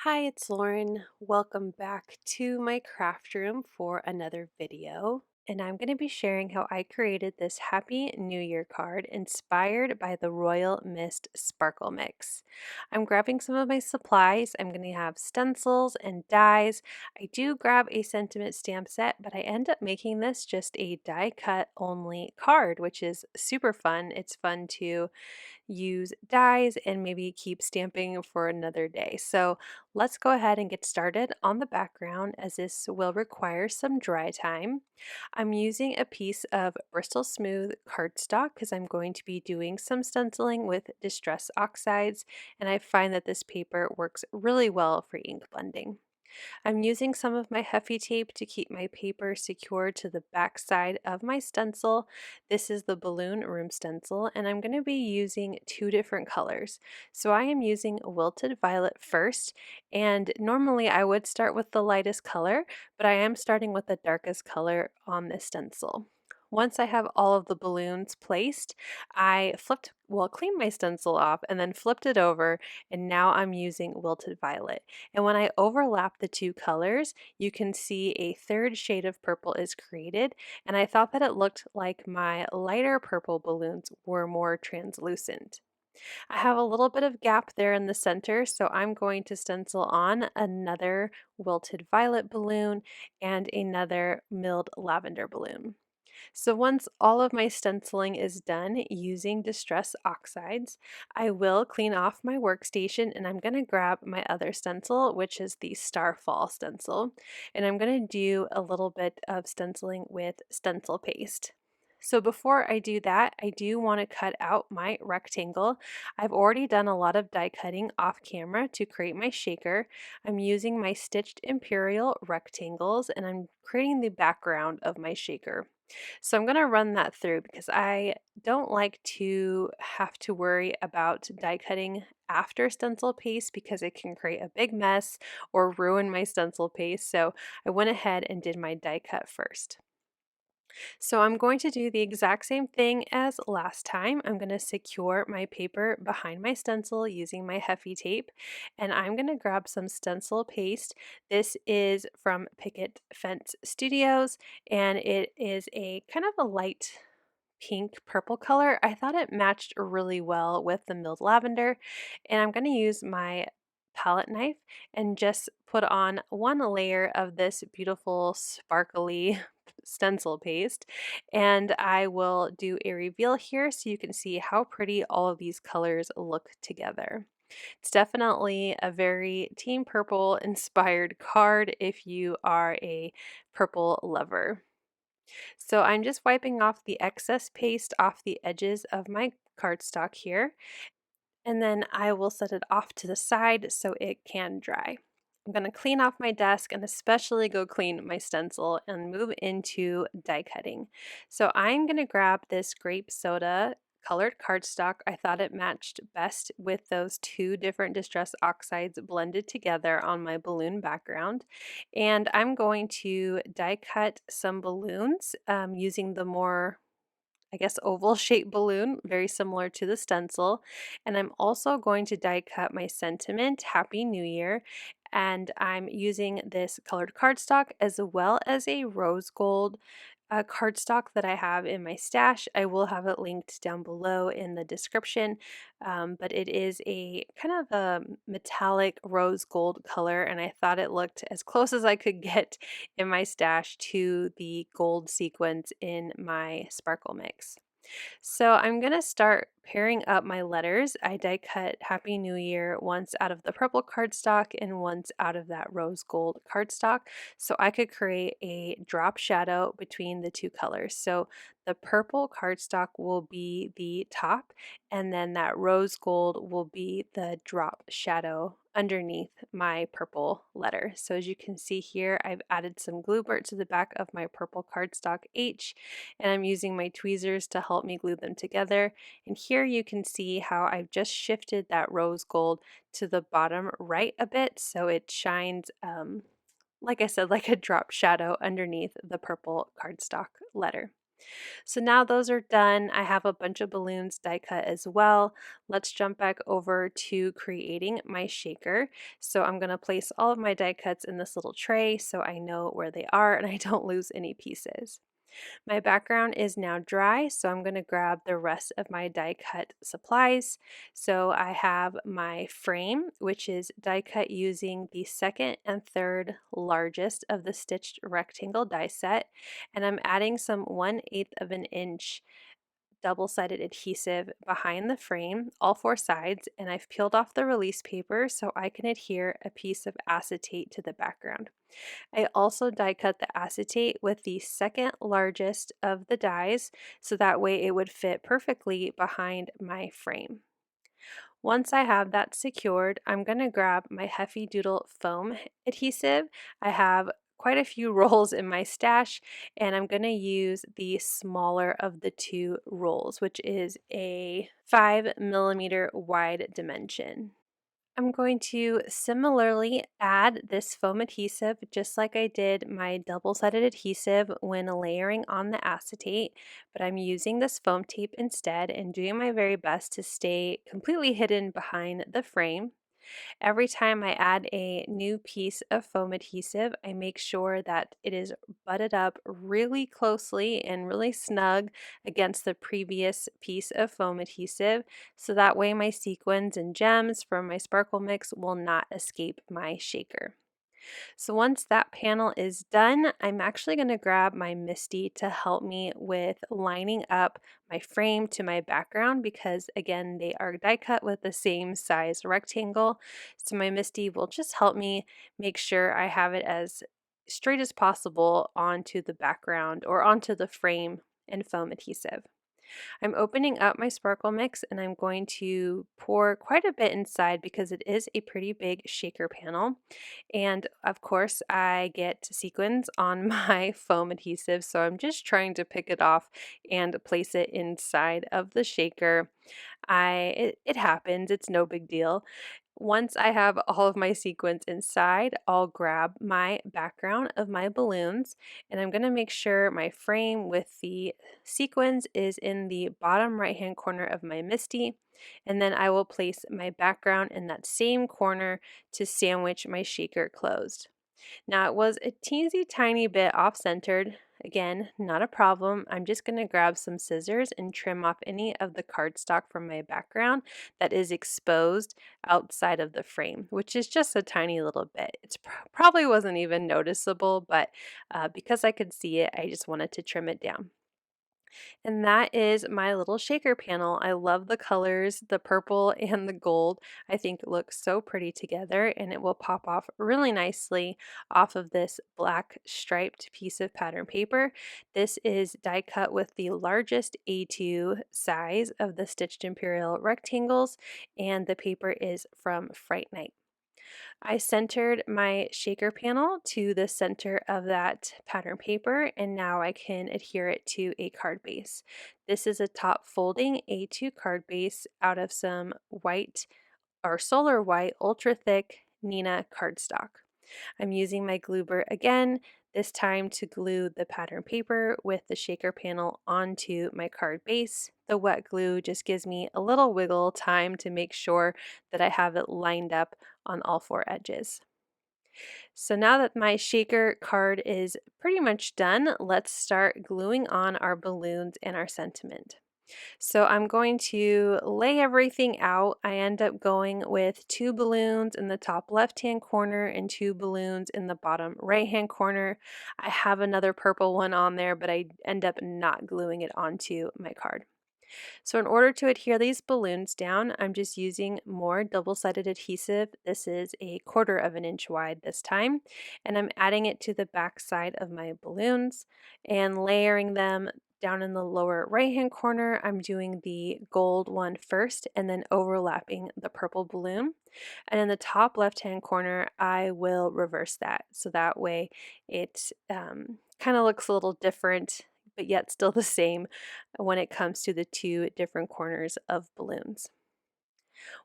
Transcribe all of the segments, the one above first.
Hi, it's Lauren. Welcome back to my craft room for another video. And I'm going to be sharing how I created this Happy New Year card inspired by the Royal Mist Sparkle Mix. I'm grabbing some of my supplies. I'm going to have stencils and dies. I do grab a sentiment stamp set, but I end up making this just a die cut only card, which is super fun. It's fun to use dies and maybe keep stamping for another day. So let's go ahead and get started on the background as this will require some dry time. I'm using a piece of Bristol Smooth cardstock because I'm going to be doing some stenciling with Distress Oxides, and I find that this paper works really well for ink blending. I'm using some of my Heffy tape to keep my paper secured to the back side of my stencil. This is the balloon room stencil, and I'm going to be using two different colors. So I am using Wilted Violet first, and normally I would start with the lightest color, but I am starting with the darkest color on this stencil. Once I have all of the balloons placed, cleaned my stencil off and then flipped it over, and now I'm using Wilted Violet. And when I overlap the two colors, you can see a third shade of purple is created, and I thought that it looked like my lighter purple balloons were more translucent. I have a little bit of gap there in the center, so I'm going to stencil on another wilted violet balloon and another milled lavender balloon. So once all of my stenciling is done using Distress Oxides, I will clean off my workstation and I'm going to grab my other stencil, which is the Starfall stencil, and I'm going to do a little bit of stenciling with stencil paste. So before I do that, I do want to cut out my rectangle. I've already done a lot of die cutting off camera to create my shaker. I'm using my stitched Imperial rectangles and I'm creating the background of my shaker. So I'm going to run that through because I don't like to have to worry about die cutting after stencil paste because it can create a big mess or ruin my stencil paste. So I went ahead and did my die cut first. So I'm going to do the exact same thing as last time. I'm going to secure my paper behind my stencil using my Heffy tape, and I'm going to grab some stencil paste. This is from Picket Fence Studios, and it is a kind of a light pink purple color. I thought it matched really well with the milled lavender, and I'm going to use my palette knife and just put on one layer of this beautiful sparkly stencil paste, and I will do a reveal here so you can see how pretty all of these colors look together. It's definitely a very Team Purple inspired card if you are a purple lover. So I'm just wiping off the excess paste off the edges of my cardstock here, and then I will set it off to the side so it can dry. I'm going to clean off my desk and especially go clean my stencil and move into die cutting. So I'm going to grab this grape soda colored cardstock. I thought it matched best with those two different Distress Oxides blended together on my balloon background. And I'm going to die cut some balloons using the more oval shaped balloon, very similar to the stencil. And I'm also going to die cut my sentiment, Happy New Year. And I'm using this colored cardstock as well as a rose gold cardstock that I have in my stash. I will have it linked down below in the description, but it is a kind of a metallic rose gold color, and I thought it looked as close as I could get in my stash to the gold sequins in my sparkle mix. So I'm going to start pairing up my letters. I die cut Happy New Year once out of the purple cardstock and once out of that rose gold cardstock so I could create a drop shadow between the two colors. So the purple cardstock will be the top, and then that rose gold will be the drop shadow underneath my purple letter. So as you can see here, I've added some glue burt to the back of my purple cardstock H, and I'm using my tweezers to help me glue them together. And here you can see how I've just shifted that rose gold to the bottom right a bit so it shines, like I said, like a drop shadow underneath the purple cardstock letter. So now those are done. I have a bunch of balloons die cut as well. Let's jump back over to creating my shaker. So I'm going to place all of my die cuts in this little tray so I know where they are and I don't lose any pieces. My background is now dry, so I'm going to grab the rest of my die cut supplies. So I have my frame, which is die cut using the second and third largest of the stitched rectangle die set, and I'm adding some 1/8 of an inch double-sided adhesive behind the frame, all four sides, and I've peeled off the release paper so I can adhere a piece of acetate to the background. I also die cut the acetate with the second largest of the dies so that way it would fit perfectly behind my frame. Once I have that secured, I'm going to grab my Heffy Doodle foam adhesive. I have quite a few rolls in my stash, and I'm going to use the smaller of the two rolls, which is a 5 millimeter wide dimension. I'm going to similarly add this foam adhesive just like I did my double-sided adhesive when layering on the acetate, but I'm using this foam tape instead and doing my very best to stay completely hidden behind the frame. Every time I add a new piece of foam adhesive, I make sure that it is butted up really closely and really snug against the previous piece of foam adhesive, so that way my sequins and gems from my sparkle mix will not escape my shaker. So once that panel is done, I'm actually going to grab my Misty to help me with lining up my frame to my background because again, they are die cut with the same size rectangle. So my Misty will just help me make sure I have it as straight as possible onto the background or onto the frame and foam adhesive. I'm opening up my sparkle mix and I'm going to pour quite a bit inside because it is a pretty big shaker panel. And of course, I get sequins on my foam adhesive, so I'm just trying to pick it off and place it inside of the shaker. It happens, it's no big deal. Once I have all of my sequins inside, I'll grab my background of my balloons and I'm going to make sure my frame with the sequins is in the bottom right hand corner of my Misty, and then I will place my background in that same corner to sandwich my shaker closed. Now it was a teensy tiny bit off-centered. Again, not a problem. I'm just going to grab some scissors and trim off any of the cardstock from my background that is exposed outside of the frame, which is just a tiny little bit. It probably wasn't even noticeable, but because I could see it, I just wanted to trim it down. And that is my little shaker panel. I love the colors, the purple and the gold. I think it looks so pretty together and it will pop off really nicely off of this black striped piece of pattern paper. This is die cut with the largest A2 size of the stitched Imperial rectangles, and the paper is from Fright. I centered my shaker panel to the center of that pattern paper, and now I can adhere it to a card base. This is a top folding A2 card base out of some white or solar white ultra thick Nina cardstock. I'm using my glue burr again, this time to glue the pattern paper with the shaker panel onto my card base. The wet glue just gives me a little wiggle time to make sure that I have it lined up on all four edges. So now that my shaker card is pretty much done, let's start gluing on our balloons and our sentiment. So I'm going to lay everything out. I end up going with 2 balloons in the top left-hand corner and 2 balloons in the bottom right-hand corner. I have another purple one on there, but I end up not gluing it onto my card. So in order to adhere these balloons down, I'm just using more double-sided adhesive. This is a 1/4 of an inch wide this time, and I'm adding it to the back side of my balloons and layering them down in the lower right-hand corner. I'm doing the gold one first and then overlapping the purple balloon. And in the top left-hand corner, I will reverse that. So that way it kind of looks a little different, but yet still the same when it comes to the two different corners of balloons.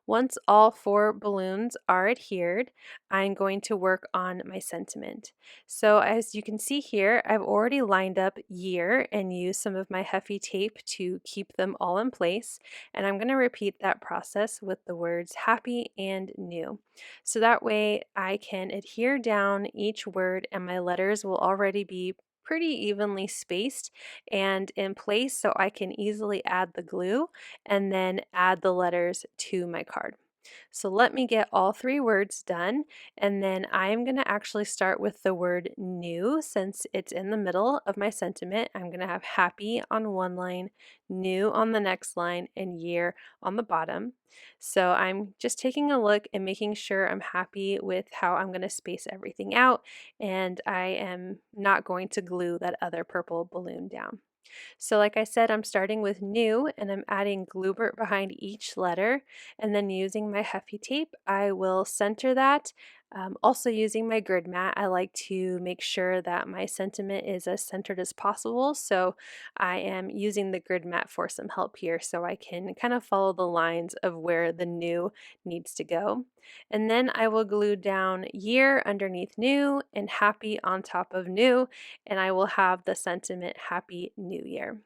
Once all 4 balloons are adhered, I'm going to work on my sentiment. So as you can see here, I've already lined up year and used some of my Heffy tape to keep them all in place. And I'm going to repeat that process with the words happy and new. So that way I can adhere down each word and my letters will already be pretty evenly spaced and in place so I can easily add the glue and then add the letters to my card. So let me get all 3 words done, and then I'm going to actually start with the word new since it's in the middle of my sentiment. I'm going to have happy on one line, new on the next line, and year on the bottom. So I'm just taking a look and making sure I'm happy with how I'm going to space everything out, and I am not going to glue that other purple balloon down. So like I said, I'm starting with new and I'm adding Glubert behind each letter, and then using my Heffy tape, I will center that. Also using my grid mat, I like to make sure that my sentiment is as centered as possible. So I am using the grid mat for some help here so I can kind of follow the lines of where the new needs to go. And then I will glue down year underneath new and happy on top of new, and I will have the sentiment Happy New Year.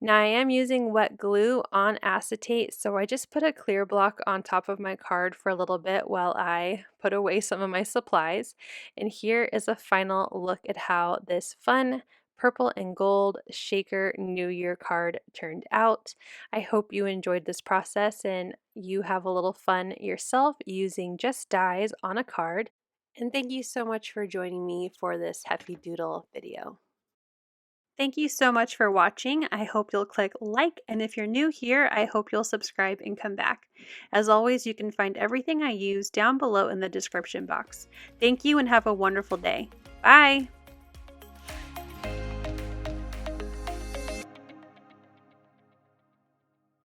Now I am using wet glue on acetate, so I just put a clear block on top of my card for a little bit while I put away some of my supplies. And here is a final look at how this fun purple and gold shaker New Year card turned out. I hope you enjoyed this process and you have a little fun yourself using just dies on a card. And thank you so much for joining me for this Heffy Doodle video. Thank you so much for watching. I hope you'll click like, and if you're new here, I hope you'll subscribe and come back. As always, you can find everything I use down below in the description box. Thank you and have a wonderful day. Bye!